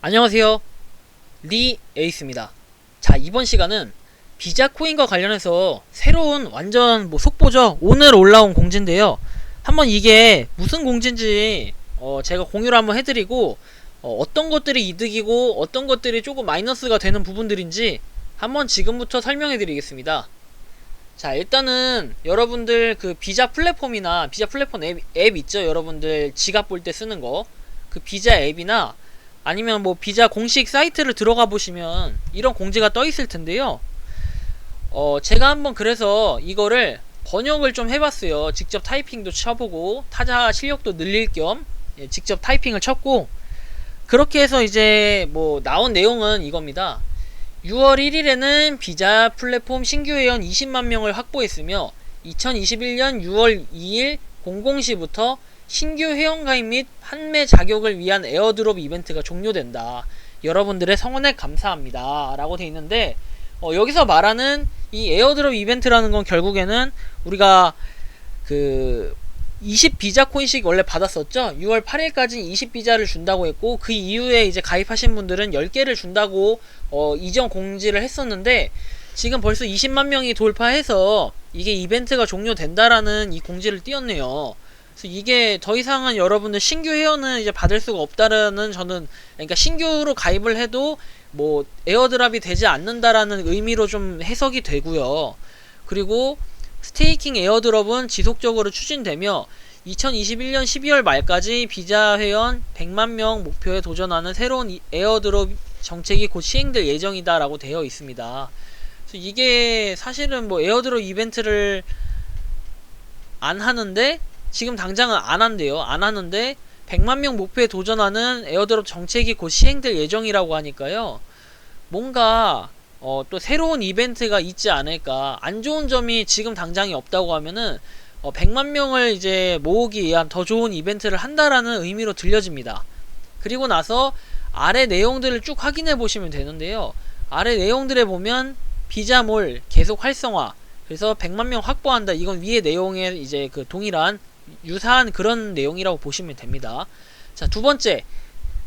안녕하세요, 리 에이스입니다. 자, 이번 시간은 비자 코인과 관련해서 새로운 완전 속보죠. 오늘 올라온 공지인데요. 한번 이게 무슨 공지인지 제가 공유를 한번 해드리고 어떤 것들이 이득이고 어떤 것들이 조금 마이너스가 되는 부분들인지 한번 지금부터 설명해 드리겠습니다. 자, 일단은 여러분들 그 비자 플랫폼이나 비자 플랫폼 앱 있죠. 여러분들 지갑 볼 때 쓰는 거, 그 비자 앱이나 아니면 뭐 비자 공식 사이트를 들어가 보시면 이런 공지가 떠 있을 텐데요. 제가 한번 그래서 이거를 번역을 좀 해봤어요. 직접 타이핑도 쳐보고 타자 실력도 늘릴 겸 직접 타이핑을 쳤고, 그렇게 해서 이제 뭐 나온 내용은 이겁니다. 6월 1일에는 비자 플랫폼 신규 회원 20만 명을 확보했으며 2021년 6월 2일 00시부터 신규 회원가입 및 판매 자격을 위한 에어드롭 이벤트가 종료된다. 여러분들의 성원에 감사합니다. 라고 돼 있는데, 여기서 말하는 이 에어드롭 이벤트라는 건 결국에는 우리가 그 20비자 코인씩 원래 받았었죠. 6월 8일까지 20비자를 준다고 했고, 그 이후에 이제 가입하신 분들은 10개를 준다고 이전 공지를 했었는데, 지금 벌써 20만 명이 돌파해서 이게 이벤트가 종료된다라는 이 공지를 띄웠네요. 그래서 이게 더 이상은 여러분들 신규 회원은 이제 받을 수가 없다라는, 저는 그러니까 신규로 가입을 해도 뭐 에어드랍이 되지 않는다라는 의미로 좀 해석이 되고요. 그리고 스테이킹 에어드롭은 지속적으로 추진되며 2021년 12월 말까지 비자 회원 100만 명 목표에 도전하는 새로운 에어드롭 정책이 곧 시행될 예정이다 라고 되어 있습니다. 그래서 이게 사실은 뭐 에어드롭 이벤트를 안 하는데, 지금 당장은 안 한대요. 안 하는데 100만 명 목표에 도전하는 에어드롭 정책이 곧 시행될 예정이라고 하니까요. 뭔가 또 새로운 이벤트가 있지 않을까. 안 좋은 점이 지금 당장이 없다고 하면은 100만 명을 이제 모으기 위한 더 좋은 이벤트를 한다라는 의미로 들려집니다. 그리고 나서 아래 내용들을 쭉 확인해 보시면 되는데요. 아래 내용들에 보면 비자몰 계속 활성화, 그래서 100만 명 확보한다. 이건 위에 내용에 이제 그 동일한 유사한 그런 내용이라고 보시면 됩니다. 자, 두 번째,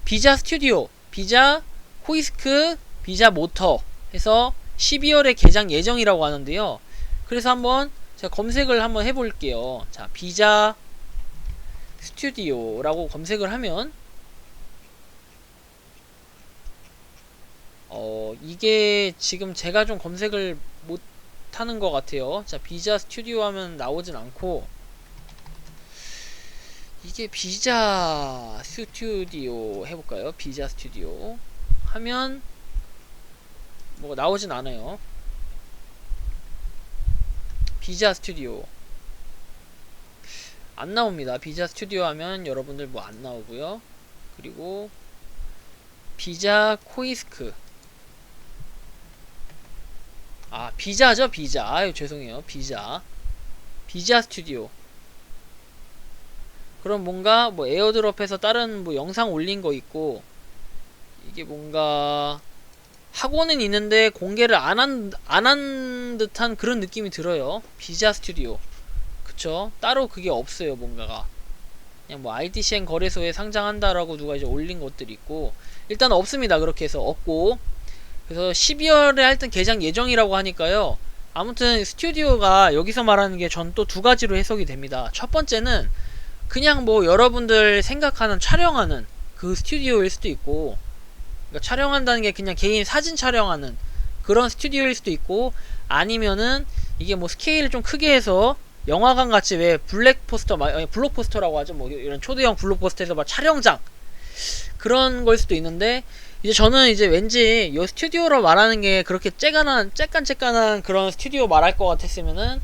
비자 스튜디오, 비자 코이스크, 비자 모터 해서 12월에 개장 예정이라고 하는데요. 그래서 한번 제가 검색을 한번 해볼게요. 자, 비자 스튜디오라고 검색을 하면 이게 지금 제가 좀 검색을 못하는 것 같아요. 자, 비자 스튜디오 하면 나오진 않고, 이게 비자 스튜디오 해볼까요? 비자 스튜디오 하면 뭐 나오진 않아요. 비자 스튜디오 안 나옵니다. 비자 스튜디오 하면 여러분들 뭐 안 나오고요. 그리고 비자 코이스크, 비자죠. 비자, 아유 죄송해요. 비자 스튜디오. 그럼 뭔가 뭐 에어드롭해서 다른 뭐 영상 올린 거 있고, 이게 뭔가 학원은 있는데 공개를 안 한 듯한 그런 느낌이 들어요. 비자 스튜디오. 그쵸? 따로 그게 없어요. 뭔가가 그냥 뭐 ITCN 거래소에 상장한다라고 누가 이제 올린 것들이 있고, 일단 없습니다. 그렇게 해서 없고, 그래서 12월에 하여튼 개장 예정이라고 하니까요. 아무튼 스튜디오가 여기서 말하는 게 전 또 두 가지로 해석이 됩니다. 첫 번째는 그냥 뭐 여러분들 생각하는 촬영하는 그 스튜디오일 수도 있고, 그러니까 촬영한다는 게 그냥 개인 사진 촬영하는 그런 스튜디오일 수도 있고, 아니면은 이게 뭐 스케일을 좀 크게 해서 영화관 같이 왜 블록포스터라고 하죠. 뭐 이런 초대형 블록포스터에서 막 촬영장 그런 걸 수도 있는데, 이제 저는 이제 왠지 이 스튜디오로 말하는 게 그렇게 째깐한 그런 스튜디오 말할 것 같았으면은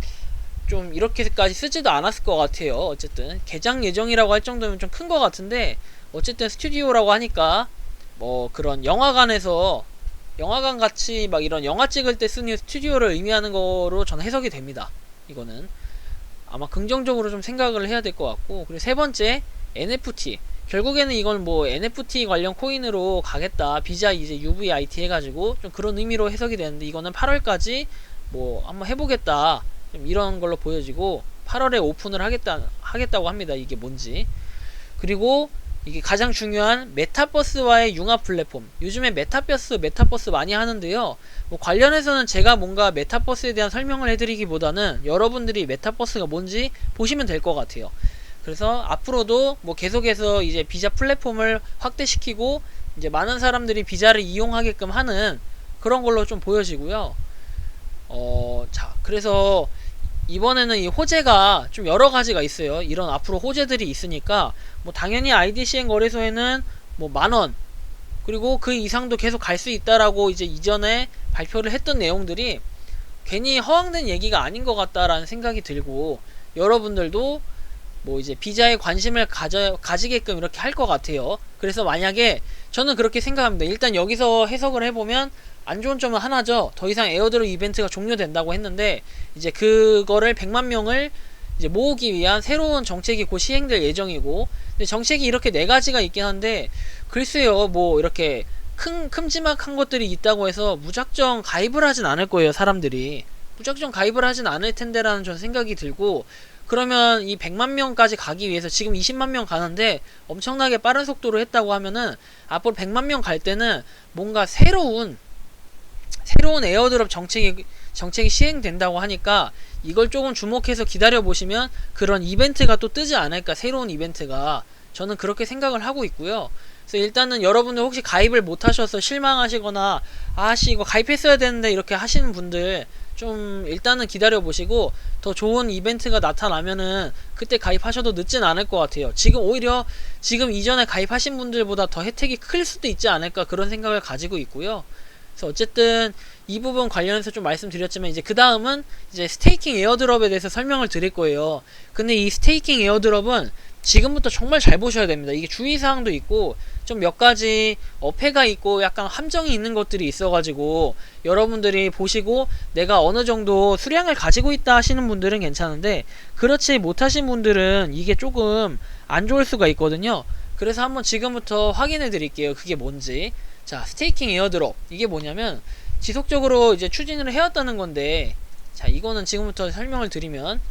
좀 이렇게까지 쓰지도 않았을 것 같아요. 어쨌든 개장 예정이라고 할 정도면 좀 큰 것 같은데, 어쨌든 스튜디오라고 하니까 뭐 그런 영화관에서 영화관 같이 막 이런 영화 찍을 때 쓰는 스튜디오를 의미하는 거로 저는 해석이 됩니다. 이거는 아마 긍정적으로 좀 생각을 해야 될 것 같고, 그리고 세 번째, NFT. 결국에는 이건 뭐 NFT 관련 코인으로 가겠다. 비자 이제 UVIT 해가지고 좀 그런 의미로 해석이 되는데, 이거는 8월까지 뭐 한번 해보겠다. 좀 이런 걸로 보여지고 8월에 오픈을 하겠다고 합니다. 이게 뭔지. 그리고 이게 가장 중요한 메타버스와의 융합 플랫폼. 요즘에 메타버스 많이 하는데요. 뭐 관련해서는 제가 뭔가 메타버스에 대한 설명을 해드리기보다는 여러분들이 메타버스가 뭔지 보시면 될 것 같아요. 그래서 앞으로도 뭐 계속해서 이제 비자 플랫폼을 확대시키고 이제 많은 사람들이 비자를 이용하게끔 하는 그런 걸로 좀 보여지고요. 자, 그래서 이번에는 이 호재가 좀 여러 가지가 있어요. 이런 앞으로 호재들이 있으니까 뭐 당연히 IDCN 거래소에는 뭐 10,000원 그리고 그 이상도 계속 갈 수 있다라고 이제 이전에 발표를 했던 내용들이 괜히 허황된 얘기가 아닌 것 같다라는 생각이 들고, 여러분들도 뭐 이제 비자에 관심을 가지게끔 이렇게 할 것 같아요. 그래서 만약에 저는 그렇게 생각합니다. 일단 여기서 해석을 해보면 안 좋은 점은 하나죠. 더 이상 에어드롭 이벤트가 종료된다고 했는데 이제 그거를 100만 명을 이제 모으기 위한 새로운 정책이 곧 시행될 예정이고, 근데 정책이 이렇게 네 가지가 있긴 한데 글쎄요, 뭐 이렇게 큼지막한 것들이 있다고 해서 무작정 가입을 하진 않을 거예요. 사람들이 무작정 가입을 하진 않을 텐데라는 전 생각이 들고, 그러면 이 100만 명까지 가기 위해서 지금 20만 명 가는데 엄청나게 빠른 속도로 했다고 하면은 앞으로 100만 명 갈 때는 뭔가 새로운 에어드롭 정책이 시행된다고 하니까 이걸 조금 주목해서 기다려 보시면 그런 이벤트가 또 뜨지 않을까, 새로운 이벤트가. 저는 그렇게 생각을 하고 있고요. 그래서 일단은 여러분들 혹시 가입을 못 하셔서 실망하시거나 아씨 이거 가입했어야 되는데 이렇게 하시는 분들 좀 일단은 기다려 보시고 더 좋은 이벤트가 나타나면은 그때 가입하셔도 늦진 않을 것 같아요. 지금 오히려 지금 이전에 가입하신 분들보다 더 혜택이 클 수도 있지 않을까, 그런 생각을 가지고 있고요. 그래서 어쨌든 이 부분 관련해서 좀 말씀드렸지만 이제 그 다음은 이제 스테이킹 에어드롭에 대해서 설명을 드릴 거예요. 근데 이 스테이킹 에어드롭은 지금부터 정말 잘 보셔야 됩니다. 이게 주의사항도 있고 좀 몇 가지 어폐가 있고 약간 함정이 있는 것들이 있어가지고 여러분들이 보시고 내가 어느 정도 수량을 가지고 있다 하시는 분들은 괜찮은데 그렇지 못하신 분들은 이게 조금 안 좋을 수가 있거든요. 그래서 한번 지금부터 확인해 드릴게요. 그게 뭔지. 자, 스테이킹 에어드롭 이게 뭐냐면 지속적으로 이제 추진을 해왔다는 건데, 자, 이거는 지금부터 설명을 드리면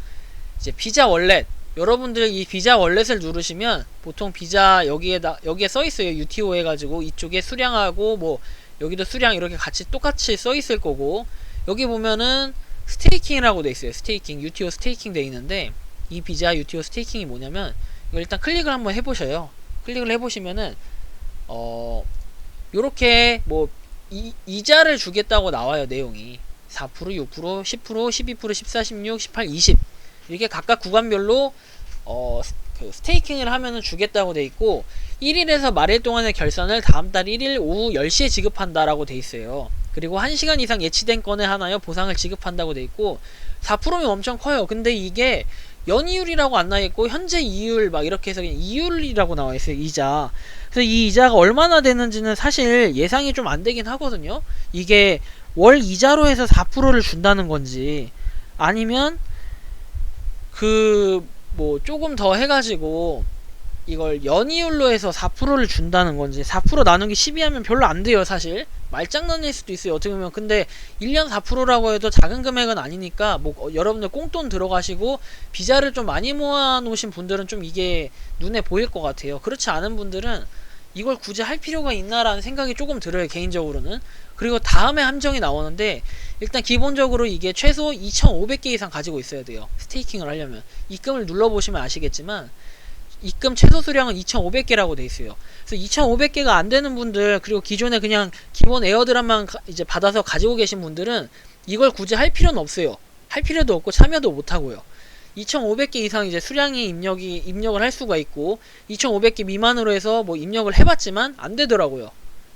이제 비자 월렛, 여러분들 이 비자 월렛을 누르시면 보통 비자 여기에 써 있어요. UTO 해가지고 이쪽에 수량하고 뭐 여기도 수량 이렇게 같이 똑같이 써 있을 거고, 여기 보면은 스테이킹이라고 돼 있어요. 스테이킹, UTO 스테이킹 돼 있는데 이 비자 UTO 스테이킹이 뭐냐면 이거 일단 클릭을 한번 해보셔요. 클릭을 해보시면은 요렇게 뭐 이자를 주겠다고 나와요. 내용이 4%, 6%, 10%, 12%, 14, 16, 18, 20 이렇게 각각 구간별로 그 스테이킹을 하면은 주겠다고 돼 있고 1일에서 말일 동안의 결산을 다음 달 1일 오후 10시에 지급한다라고 돼 있어요. 그리고 1시간 이상 예치된 건에 하나요 보상을 지급한다고 돼 있고 4%면 엄청 커요. 근데 이게 연이율이라고 안 나와 있고 현재 이율 막 이렇게 해서 그냥 이율이라고 나와 있어요. 이자. 그래서 이 이자가 얼마나 되는지는 사실 예상이 좀 안 되긴 하거든요. 이게 월 이자로 해서 4%를 준다는 건지 아니면 뭐 조금 더 해가지고 이걸 연이율로 해서 4%를 준다는 건지, 4% 나누기 12 하면 별로 안 돼요. 사실 말장난일 수도 있어요. 어떻게 보면. 근데 1년 4%라고 해도 작은 금액은 아니니까 뭐 여러분들 꽁돈 들어가시고 비자를 좀 많이 모아 놓으신 분들은 좀 이게 눈에 보일 것 같아요. 그렇지 않은 분들은 이걸 굳이 할 필요가 있나라는 생각이 조금 들어요, 개인적으로는. 그리고 다음에 함정이 나오는데 일단 기본적으로 이게 최소 2,500개 이상 가지고 있어야 돼요. 스테이킹을 하려면. 입금을 눌러보시면 아시겠지만 입금 최소 수량은 2,500개라고 돼 있어요. 그래서 2,500개가 안 되는 분들, 그리고 기존에 그냥 기본 에어드랍만 이제 받아서 가지고 계신 분들은 이걸 굳이 할 필요는 없어요. 할 필요도 없고 참여도 못 하고요. 2,500개 이상 이제 수량이 입력을 할 수가 있고 2,500개 미만으로 해서 뭐 입력을 해봤지만 안 되더라고요.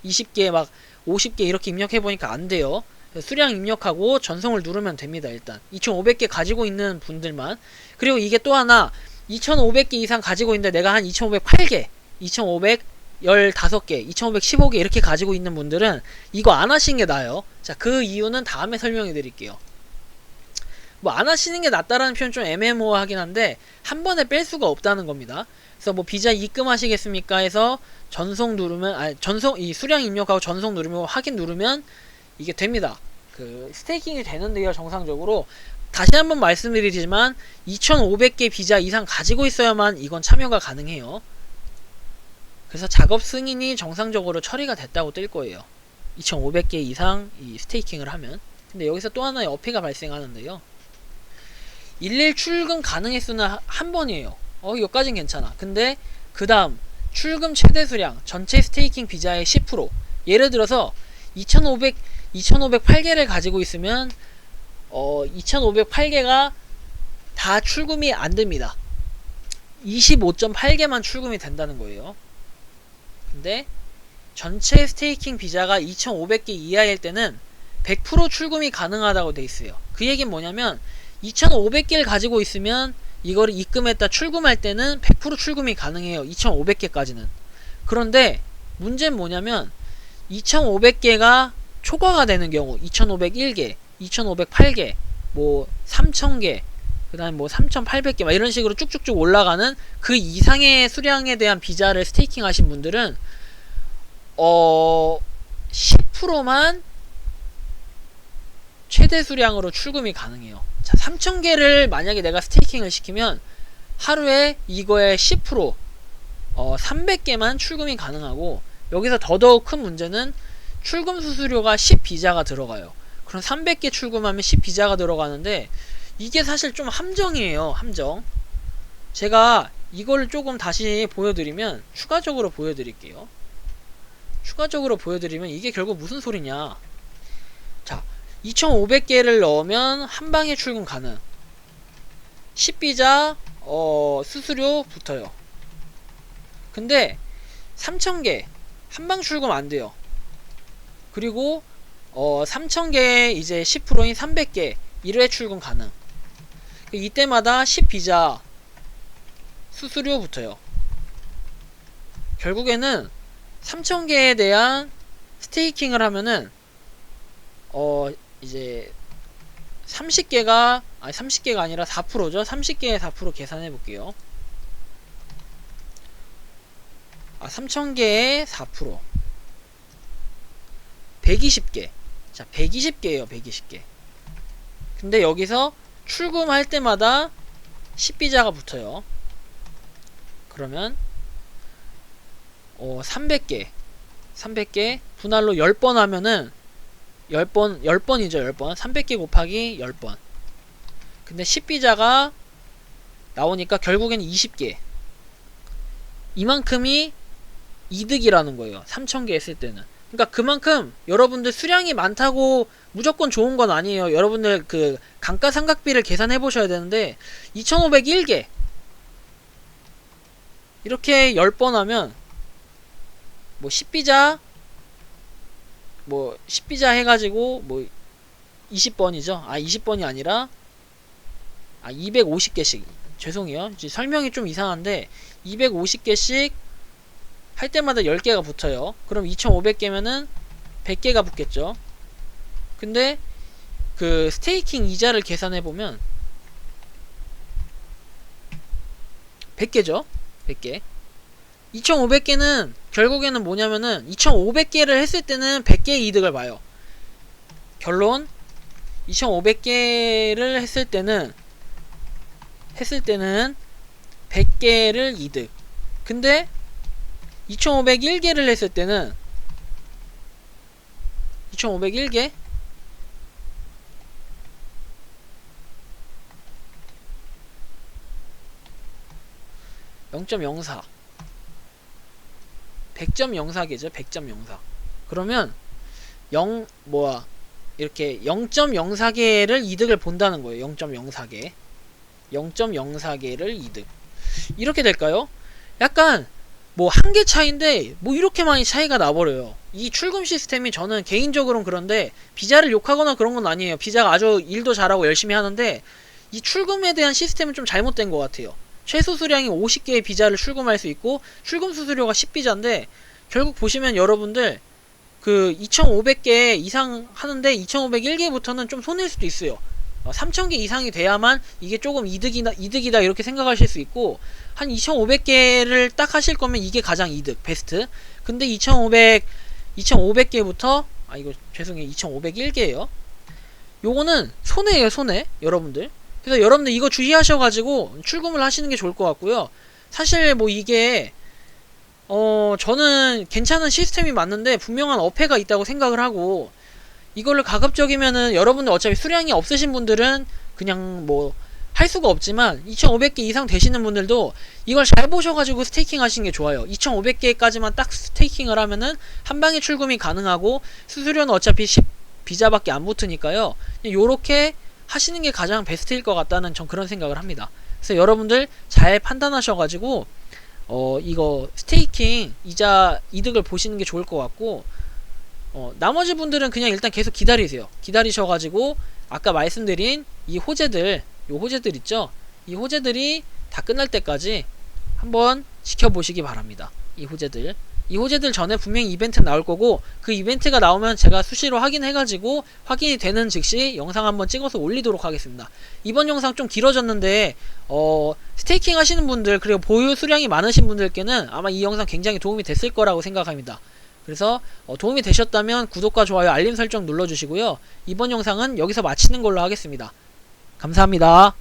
20개 막 50개 이렇게 입력해보니까 안 돼요. 수량 입력하고 전송을 누르면 됩니다. 일단 2,500개 가지고 있는 분들만. 그리고 이게 또 하나 2,500개 이상 가지고 있는데 내가 한 2,508개 2,515개 2,515개 이렇게 가지고 있는 분들은 이거 안 하시는 게 나아요. 자, 그 이유는 다음에 설명해 드릴게요. 뭐 안 하시는 게 낫다라는 표현 좀 애매모호하긴 한데 한 번에 뺄 수가 없다는 겁니다. 그래서 뭐 비자 입금하시겠습니까 해서 전송 누르면 이 수량 입력하고 전송 누르면 확인 누르면 이게 됩니다. 그 스테이킹이 되는데요. 정상적으로 다시 한번 말씀드리지만 2,500개 비자 이상 가지고 있어야만 이건 참여가 가능해요. 그래서 작업 승인이 정상적으로 처리가 됐다고 뜰 거예요. 2500개 이상 이 스테이킹을 하면. 근데 여기서 또 하나의 어폐가 발생하는데요. 일일 출금 가능 횟수는 한 번이에요. 여기까진 괜찮아. 근데 그 다음 출금 최대 수량 전체 스테이킹 비자의 10%. 예를 들어서 2508개를 가지고 있으면 2508개가 다 출금이 안 됩니다. 25.8개만 출금이 된다는 거예요. 근데 전체 스테이킹 비자가 2500개 이하일 때는 100% 출금이 가능하다고 돼 있어요. 그 얘기는 뭐냐면 2500개를 가지고 있으면 이거를 입금했다 출금할 때는 100% 출금이 가능해요. 2500개까지는. 그런데 문제는 뭐냐면 2500개가 초과가 되는 경우 2501개, 2508개, 뭐 3000개, 그 다음에 뭐 3800개 막 이런 식으로 쭉쭉쭉 올라가는 그 이상의 수량에 대한 비자를 스테이킹 하신 분들은 10%만 최대 수량으로 출금이 가능해요. 자, 3000개를 만약에 내가 스테이킹을 시키면 하루에 이거의 10% 300개만 출금이 가능하고, 여기서 더더욱 큰 문제는 출금 수수료가 10비자가 들어가요. 그럼 300개 출금하면 10비자가 들어가는데 이게 사실 좀 함정이에요. 함정. 제가 이걸 조금 다시 보여드리면, 추가적으로 보여드릴게요. 추가적으로 보여드리면 이게 결국 무슨 소리냐. 자, 2500개를 넣으면 한방에 출금 가능. 10비자 수수료 붙어요. 근데 3000개 한방 출금 안 돼요. 그리고 3000개 이제 10%인 300개 1회 출금 가능. 이때마다 10비자 수수료 붙어요. 결국에는 3000개에 대한 스테이킹을 하면은 이제 30개가 아니라 4%죠. 30개에 4% 계산해 볼게요. 3000개에 4% 120개. 자, 120개예요. 120개. 근데 여기서 출금할 때마다 10비자가 붙어요. 그러면 300개 분할로 10번 하면은 10번이죠. 10번. 300개 곱하기 10번. 근데 10비자가 나오니까 결국엔 20개. 이만큼이 이득이라는 거예요. 3000개 했을 때는. 그러니까 그만큼 여러분들 수량이 많다고 무조건 좋은 건 아니에요. 여러분들 그 감가상각비를 계산해 보셔야 되는데 2501개 이렇게 10번 하면 뭐 10비자 해가지고 뭐 20번이죠. 20번이 아니라 250개씩. 죄송해요. 설명이 좀 이상한데 250개씩 할 때마다 10개가 붙어요. 그럼 2500개면은 100개가 붙겠죠. 근데 그 스테이킹 이자를 계산해보면 100개죠. 100개. 2500개는 결국에는 뭐냐면은 2500개를 했을 때는 100개의 이득을 봐요. 결론 2500개를 했을 때는 100개를 이득. 근데 2501개를 했을 때는 2501개 0.04 100.04개죠. 100.04. 그러면 이렇게 0.04개를 이득을 본다는 거예요. 0.04개 0.04개를 이득. 이렇게 될까요? 약간 뭐 한 개 차이인데 뭐 이렇게 많이 차이가 나버려요. 이 출금 시스템이 저는 개인적으로는 그런데 비자를 욕하거나 그런 건 아니에요. 비자가 아주 일도 잘하고 열심히 하는데 이 출금에 대한 시스템은 좀 잘못된 것 같아요. 최소 수량이 50개의 비자를 출금할 수 있고 출금 수수료가 10비자인데 결국 보시면 여러분들 그 2500개 이상 하는데 2501개부터는 좀 손해일 수도 있어요. 3000개 이상이 돼야만 이게 조금 이득이다 이렇게 생각하실 수 있고, 한 2500개를 딱 하실 거면 이게 가장 이득, 베스트. 근데 2500개부터 이거 죄송해요. 2501개예요. 요거는 손해예요, 손해. 여러분들. 그래서 여러분들 이거 주의하셔가지고 출금을 하시는 게 좋을 것 같고요. 사실 뭐 이게 저는 괜찮은 시스템이 맞는데 분명한 어폐가 있다고 생각을 하고, 이거를 가급적이면은 여러분들 어차피 수량이 없으신 분들은 그냥 뭐 할 수가 없지만 2500개 이상 되시는 분들도 이걸 잘 보셔가지고 스테이킹 하시는 게 좋아요. 2500개까지만 딱 스테이킹을 하면은 한 방에 출금이 가능하고 수수료는 어차피 10 비자밖에 안 붙으니까요. 요렇게 하시는 게 가장 베스트일 것 같다는 전 그런 생각을 합니다. 그래서 여러분들 잘 판단하셔가지고 이거 스테이킹 이자 이득을 보시는 게 좋을 것 같고, 나머지 분들은 그냥 일단 계속 기다리세요. 기다리셔가지고 아까 말씀드린 이 호재들, 요 호재들 있죠? 이 호재들이 다 끝날 때까지 한번 지켜보시기 바랍니다. 이 호재들 전에 분명히 이벤트 나올 거고, 그 이벤트가 나오면 제가 수시로 확인해가지고 확인이 되는 즉시 영상 한번 찍어서 올리도록 하겠습니다. 이번 영상 좀 길어졌는데 스테이킹 하시는 분들, 그리고 보유 수량이 많으신 분들께는 아마 이 영상 굉장히 도움이 됐을 거라고 생각합니다. 그래서 도움이 되셨다면 구독과 좋아요, 알림 설정 눌러주시고요. 이번 영상은 여기서 마치는 걸로 하겠습니다. 감사합니다.